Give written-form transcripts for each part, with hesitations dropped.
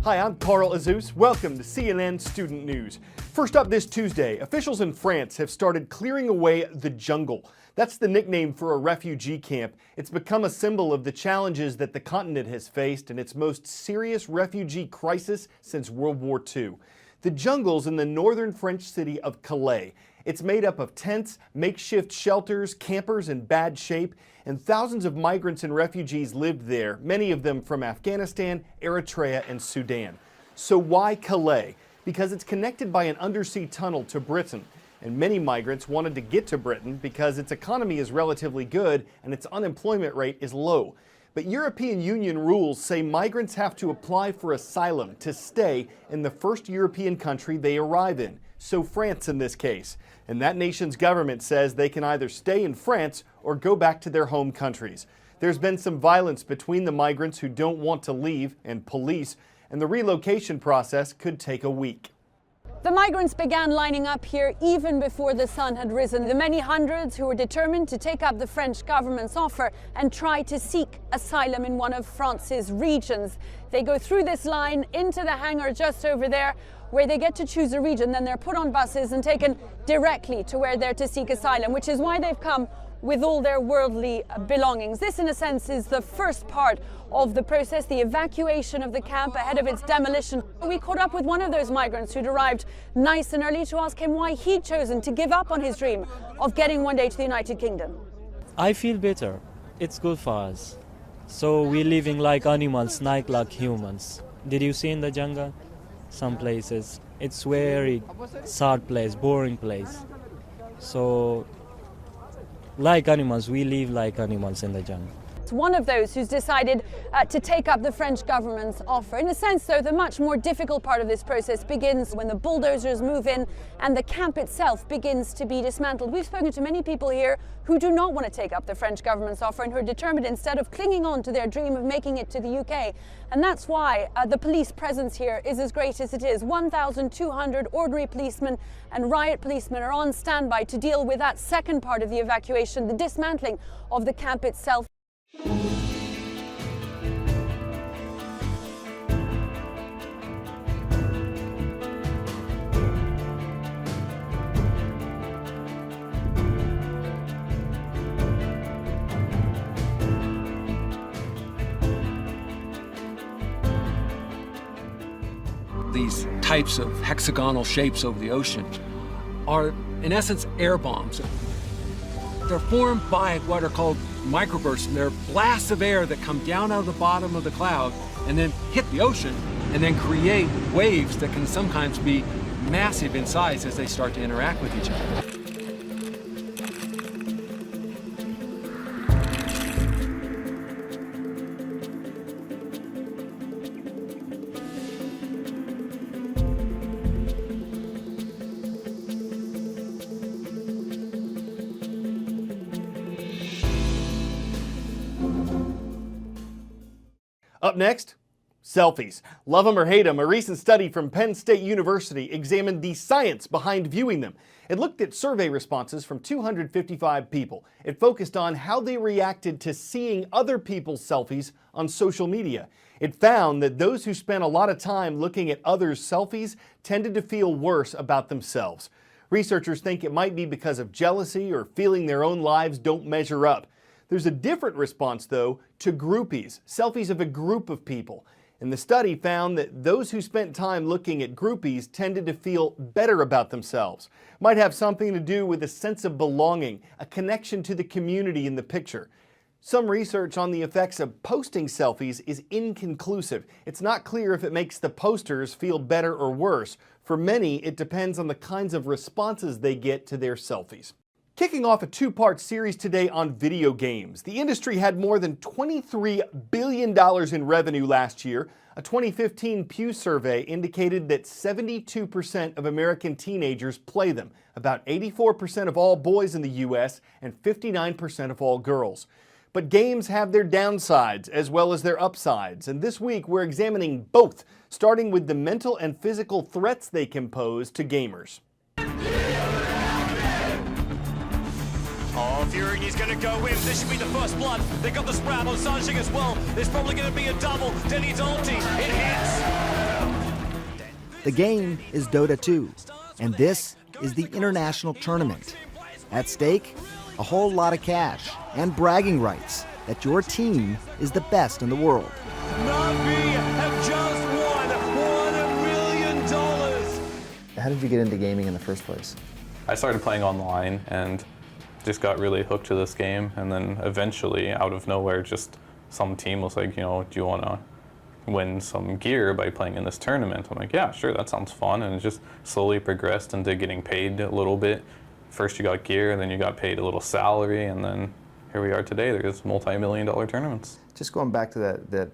Hi, I'm Carl Azus. Welcome to CNN Student News. First up this Tuesday, officials in France have started clearing away the jungle. That's the nickname for a refugee camp. It's become a symbol of the challenges that the continent has faced in its most serious refugee crisis since World War II. The jungle's in the northern French city of Calais. It's made up of tents, makeshift shelters, campers in bad shape, and thousands of migrants and refugees lived there, many of them from Afghanistan, Eritrea, and Sudan. So why Calais? Because it's connected by an undersea tunnel to Britain, and many migrants wanted to get to Britain because its economy is relatively good and its unemployment rate is low. But European Union rules say migrants have to apply for asylum to stay in the first European country they arrive in, so France in this case. And that nation's government says they can either stay in France or go back to their home countries. There's been some violence between the migrants who don't want to leave and police, and the relocation process could take a week. The migrants began lining up here even before the sun had risen. The many hundreds who were determined to take up the French government's offer and try to seek asylum in one of France's regions. They go through this line into the hangar just over there, where they get to choose a region. Then they're put on buses and taken directly to where they're to seek asylum, which is why they've come with all their worldly belongings. This, in a sense, is the first part of the process, the evacuation of the camp ahead of its demolition. We caught up with one of those migrants who'd arrived nice and early to ask him why he'd chosen to give up on his dream of getting one day to the United Kingdom. I feel better. It's good for us. So we're living like animals, not like humans. Did you see in the jungle? Some places. It's very sad place, boring place. So like animals, we live like animals in the jungle. It's one of those who's decided to take up the French government's offer. In a sense, though, the much more difficult part of this process begins when the bulldozers move in and the camp itself begins to be dismantled. We've spoken to many people here who do not want to take up the French government's offer and who are determined instead of clinging on to their dream of making it to the UK. And that's why the police presence here is as great as it is. 1,200 ordinary policemen and riot policemen are on standby to deal with that second part of the evacuation, the dismantling of the camp itself. These types of hexagonal shapes over the ocean are, in essence, air bombs. They're formed by what are called microbursts, and they're blasts of air that come down out of the bottom of the cloud and then hit the ocean and then create waves that can sometimes be massive in size as they start to interact with each other. Up next, selfies. Love them or hate them, a recent study from Penn State University examined the science behind viewing them. It looked at survey responses from 255 people. It focused on how they reacted to seeing other people's selfies on social media. It found that those who spent a lot of time looking at others' selfies tended to feel worse about themselves. Researchers think it might be because of jealousy or feeling their own lives don't measure up. There's a different response, though, to groupies, selfies of a group of people. And the study found that those who spent time looking at groupies tended to feel better about themselves. Might have something to do with a sense of belonging, a connection to the community in the picture. Some research on the effects of posting selfies is inconclusive. It's not clear if it makes the posters feel better or worse. For many, it depends on the kinds of responses they get to their selfies. Kicking off a two-part series today on video games. The industry had more than $23 billion in revenue last year. A 2015 Pew survey indicated that 72% of American teenagers play them, about 84% of all boys in the U.S. and 59% of all girls. But games have their downsides as well as their upsides, and this week we're examining both, starting with the mental and physical threats they can pose to gamers. Oh, Fury is going to go in. This should be the first blood. They got the spread on Sanjing as well. There's probably going to be a double. Denny Dalty. It hits. The game is Dota 2, and this is the international tournament. At stake, a whole lot of cash and bragging rights that your team is the best in the world. Navi have just won $1 million. How did you get into gaming in the first place? I started playing online and just got really hooked to this game, and then eventually, out of nowhere, just some team was like, you know, do you want to win some gear by playing in this tournament? I'm like, yeah, sure, that sounds fun, and it just slowly progressed into getting paid a little bit. First you got gear, and then you got paid a little salary, and then here we are today. There's multi-million-dollar tournaments. Just going back to that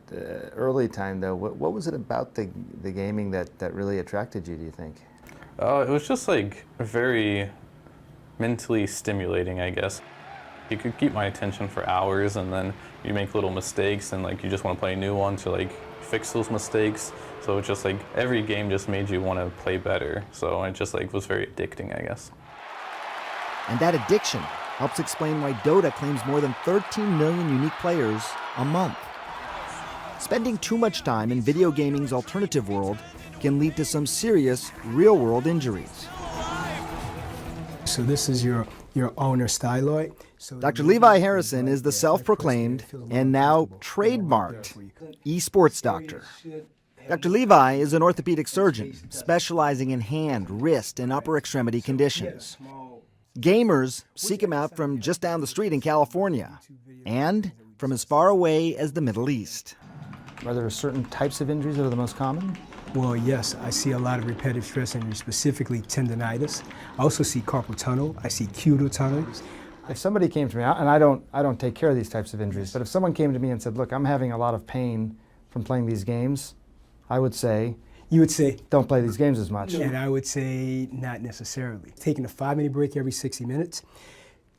early time, though, what was it about the gaming that really attracted you, do you think? It was just like very mentally stimulating, I guess. You could keep my attention for hours, and then you make little mistakes, and like you just want to play a new one to like fix those mistakes. So it's just like every game just made you want to play better. So it just like was very addicting, I guess. And that addiction helps explain why Dota claims more than 13 million unique players a month. Spending too much time in video gaming's alternative world can lead to some serious real-world injuries. So this is your owner styloid. Dr. Levi Harrison is the self-proclaimed and now trademarked esports doctor. Dr. Levi is an orthopedic surgeon specializing in hand, wrist, and upper extremity conditions. Gamers seek him out from just down the street in California and from as far away as the Middle East. Are there certain types of injuries that are the most common? Well, yes, I see a lot of repetitive stress injuries, specifically tendonitis. I also see carpal tunnel. I see cubital tunnels. If somebody came to me, and I don't take care of these types of injuries, but if someone came to me and said, look, I'm having a lot of pain from playing these games, I would say, you would say, don't play these games as much. And I would say, not necessarily. Taking a 5-minute break every 60 minutes,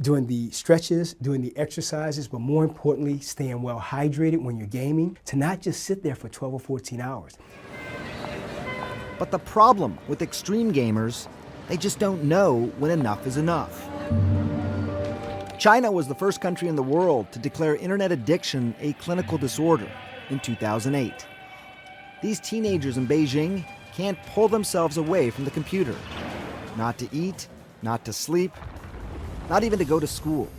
doing the stretches, doing the exercises, but more importantly, staying well hydrated when you're gaming, to not just sit there for 12 or 14 hours. But the problem with extreme gamers, they just don't know when enough is enough. China was the first country in the world to declare internet addiction a clinical disorder in 2008. These teenagers in Beijing can't pull themselves away from the computer. Not to eat, not to sleep, not even to go to school.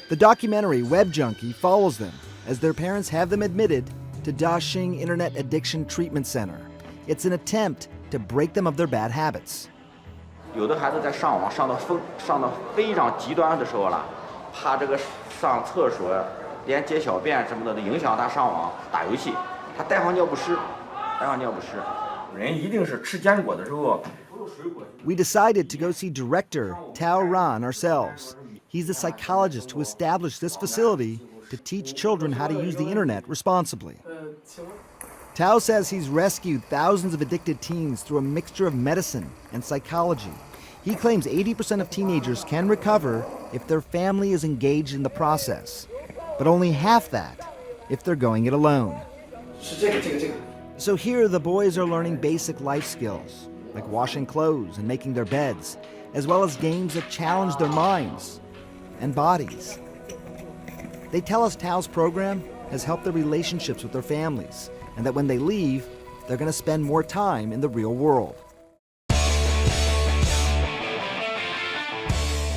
The documentary Web Junkie follows them as their parents have them admitted to Daxing Internet Addiction Treatment Center. It's an attempt to break them of their bad habits. 有的孩子在上网上到非常极端的时候了，怕这个上厕所连解小便什么的都影响他上网打游戏，他带上尿不湿，人一定是吃坚果的时候。We decided to go see director Tao Ran ourselves. He's the psychologist who established this facility to teach children how to use the internet responsibly. Tao says he's rescued thousands of addicted teens through a mixture of medicine and psychology. He claims 80% of teenagers can recover if their family is engaged in the process, but only half that if they're going it alone. So here the boys are learning basic life skills, like washing clothes and making their beds, as well as games that challenge their minds and bodies. They tell us Tao's program has helped their relationships with their families, and that when they leave, they're going to spend more time in the real world.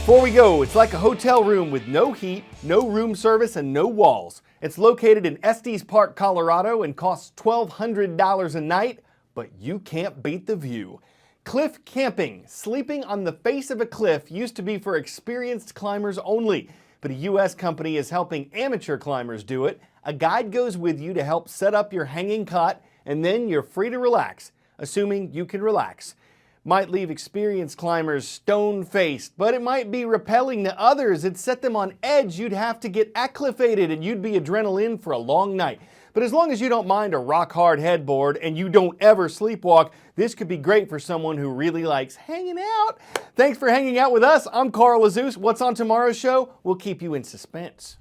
Before we go, it's like a hotel room with no heat, no room service, and no walls. It's located in Estes Park, Colorado, and costs $1,200 a night, but you can't beat the view. Cliff camping, sleeping on the face of a cliff, used to be for experienced climbers only. But a U.S. company is helping amateur climbers do it. A guide goes with you to help set up your hanging cot, and then you're free to relax, assuming you can relax. Might leave experienced climbers stone-faced, but it might be repelling to others. It'd set them on edge. You'd have to get acclimated, and you'd be adrenaline for a long night. But as long as you don't mind a rock-hard headboard and you don't ever sleepwalk, this could be great for someone who really likes hanging out. Thanks for hanging out with us. I'm Carl Azus. What's on tomorrow's show? We'll keep you in suspense.